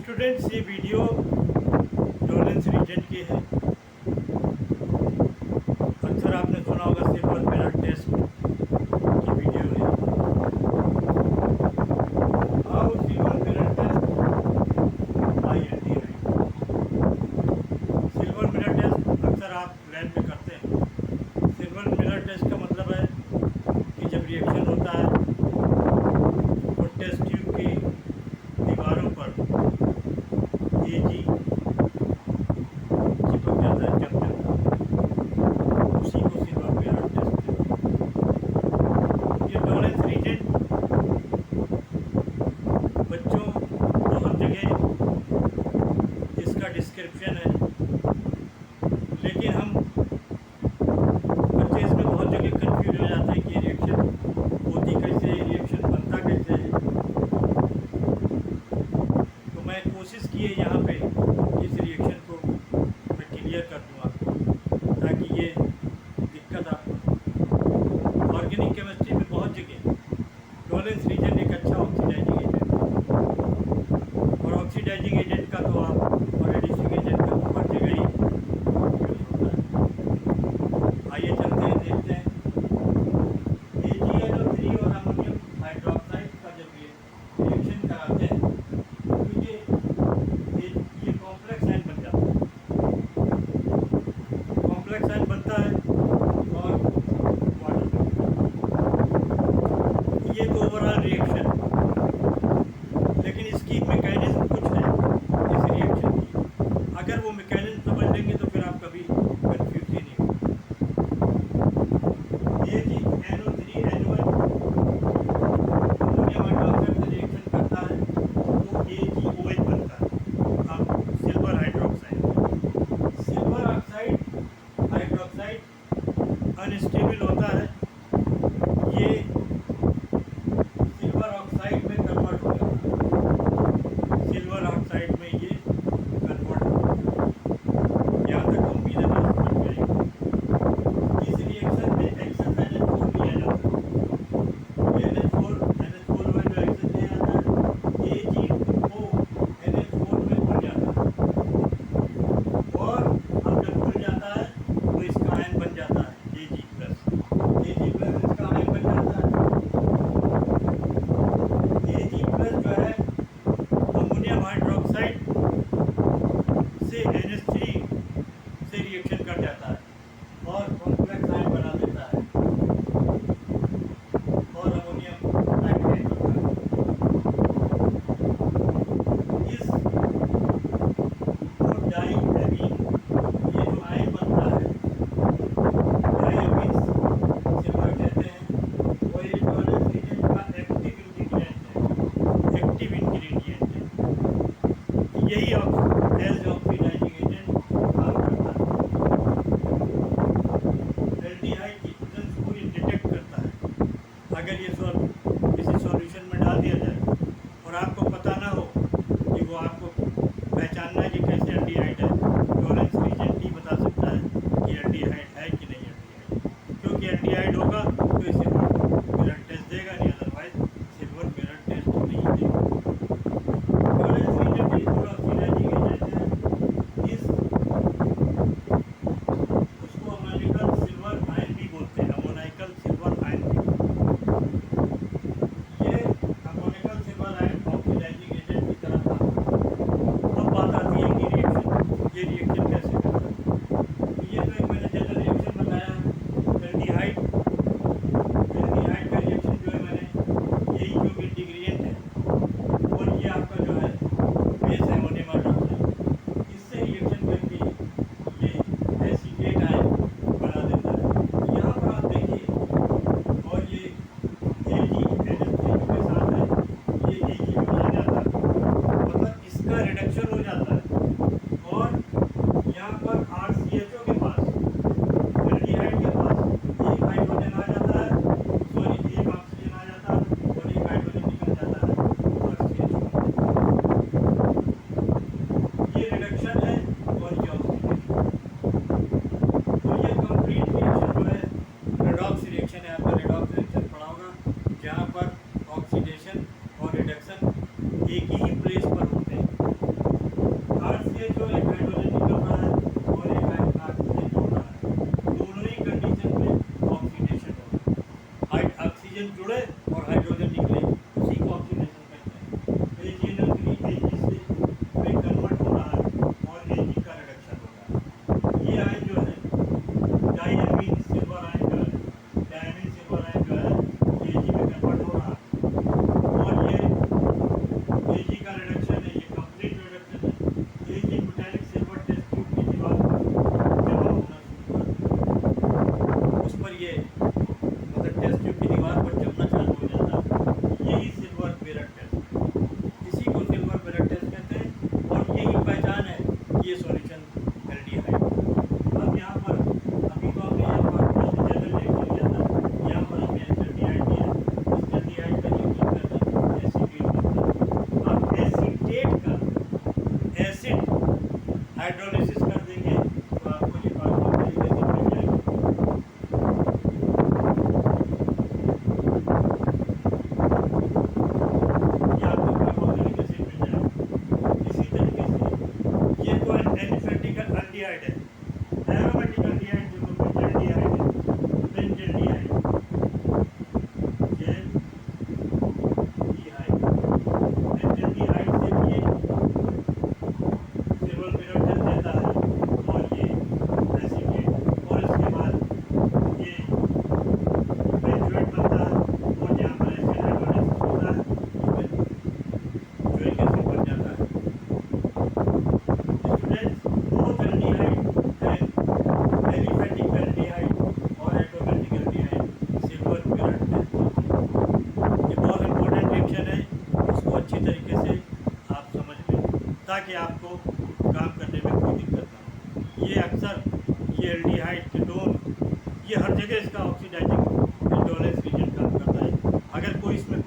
Students, ये video tolerance reason की है। अक्सर आपने सुना होगा सिल्वर मिरर टेस्ट की वीडियो है। How silver mirror test by LT right. Silver mirror test अक्सर आप लैब में करते हैं। सिल्वर मिरर टेस्ट का मतलब है कि जब रिएक्शन होता है तो टेस्ट ट्यूब की दीवारों पर एजी चिपक जाता है, जम जाता है, उसी को सिल्वर मिरर टेस्ट कहते हैं। ये टॉलरेंस रीजन बच्चों बहुत जगह इसका डिस्क्रिप्शन है, लेकिन हम बच्चे इसमें बहुत जगह कंफ्यूज हो जाते हैं कि ये रिएक्शन होती कैसे है, रिएक्शन बनता कैसे है। तो मैं कोशिश की है यहाँ पे इस रिएक्शन को मैं क्लियर कर दूँ आपको, ताकि ये दिक्कत आपको। ऑर्गेनिक केमिस्ट्री में बहुत जगह टॉलरेंस रीजन एक अच्छा ऑक्सीडाइजिंग एजेंट है, और ऑक्सीडाइजिंग एजेंट का तो आप और रेडिशिंग एजेंट का तो हर जगह ही यूज होता है। आइए चलते हैं, देखते हैं AgNO3 और अमोनियम हाइड्रोक्साइड का जब ये रिएक्शन कराते हैं तो ये कॉम्प्लेक्स आयन बन जाता है। कॉम्प्लेक्स आयन बनता है और वाटर बनता है। ये तो ओवरऑल रिएक्शन, लेकिन इसकी मैकेनिज्म कुछ है इस रिएक्शन की। अगर वो मैकेनिज्म समझ लेंगे तो फिर आप कभी कंफ्यूज ही नहीं होंगे। AgNO3N1 अमोनियम हाइड्रोक्साइड से रिएक्शन करता है तो AgOH बनता है। अब silver hydroxide, silver oxide hydroxide unstable होता है, ये सिल्वर ऑक्साइड में कन्वर्ट हो जाता है। सिल्वर ऑक्साइड में ये कन्वर्ट हो जाता है। यहाँ तक उम्मीद है बात समझ में आएगी। इस रिएक्शन में एक्सेस NH4 लिया जाता है। NH4 में जो एक्सेस लिया जाता है AgO NH4 में घुल जाता है, और अब जब घुल जाता है तो इसका आयन बन जाता है Ag+। Ag+ इसका आयन बन जाता है। Ag+ जो है अमोनियम हाइड्रोक्साइड से NH3 से रिएक्शन कर जाता है और कॉम्प्लेक्स आयन बना देता है, और अमोनियम नाइट्रेट होता है। इस डाईएमीन ये जो आयन बनता है, डाईएमीन सिल्वर कहते हैं, वो ये टॉलरेंस रीजन का एक्टिव इंग्रेडिएंट है। यही एज ऑक्सीडाइजिंग एजेंट काम करता है। एल्डिहाइड की प्रेजेंस को ये डिटेक्ट करता है। अगर ये किसी सॉल्यूशन में डाल दिया जाए और आपको पता ना हो कि वो आपको पहचानना है कि कैसे एल्डिहाइड है, टॉलरेंस रीजन ही बता सकता है कि एल्डिहाइड है कि नहीं एल्डिहाइड। क्योंकि एल्डिहाइड होगा तो इसे मिरर टेस्ट देगा, नहीं अदरवाइज सिल्वर मिरर टेस्ट नहीं देगा। टॉलरेंस रीजन भी थोड़ा ऑक्सीडाइजिंग एजेंट है। इस उसको अमोनिकल सिल्वर आयन भी बोलते हैं, अमोनिकल सिल्वर आयन भी। ये ammoniacal silver ion oxidising agent की तरह काम करता है। अब बात आती है कि रिएक्शन ऑक्सीजन जुड़े और हाइड्रोजन निकले, उसी को ऑक्सीडेशन कहते हैं। AgNO3 Ag से में कन्वर्ट हो रहा है और Ag का रिडक्शन हो रहा है। ये आयन जो है डायमीन सिल्वर आयन जो है, डायमीन सिल्वर आयन जो है Ag में कन्वर्ट हो रहा है और ये Ag का रिडक्शन है, ये कंप्लीट रिडक्शन है। Ag metallic silver test tube की दीवार पर जमा होना शुरू करता है, उस पर ये मतलब टेस्ट ट्यूब की दीवार पर जमना चालू हो जाता है। यही सिल्वर मिरर टेस्ट, इसी को सिल्वर मिरर टेस्ट कहते हैं और यही पहचान है कि ये सॉल्यूशन एल्डिहाइड। अब यहाँ पर अभी तो हमने यहाँ पर जनरल देख लिया था, यहाँ पर हमने एल्डिहाइड दिया, इस एल्डिहाइड का रिएक्शन करता है एसीटेट बनता है। अब एसीटेट का एसिड हाइड्रोलिसिस कर देंगे तो आपको ये कार्बोक्सिलिक एसिड मिल जाएगा। ये आपको कार्बोक्सिलिक एसिड मिल जाएगा। इसी तरीके से ये तो एलिफेटिक एल्डिहाइड है, एरोमेटिक एल्डिहाइड जो बेंजील्डिहाइड है, बेंजील्डिहाइड बेंजील्डिहाइड से भी ये सिल्वर मिरर टेस्ट देता है और ये एसीटेट, और इसके बाद ये बेंजोएट बनता है और यहाँ पर एसिड हाइड्रोलिसिस होता है, बेंजोइक एसिड बन जाता है। स्टूडेंट्स, बोथ एल्डिहाइड है एलिफेटिक एल्डिहाइड और aromatic aldehyde silver mirror test. ये बहुत इंपॉर्टेंट रिएक्शन है, इसको अच्छी तरीके से आप समझ लें ताकि आपको काम करने में कोई दिक्कत ना हो। ये अक्सर ये एल्डिहाइड कीटोन ये हर जगह इसका ऑक्सीडाइजिंग इंडोलेंस रीजन काम करता है। अगर कोई इसमें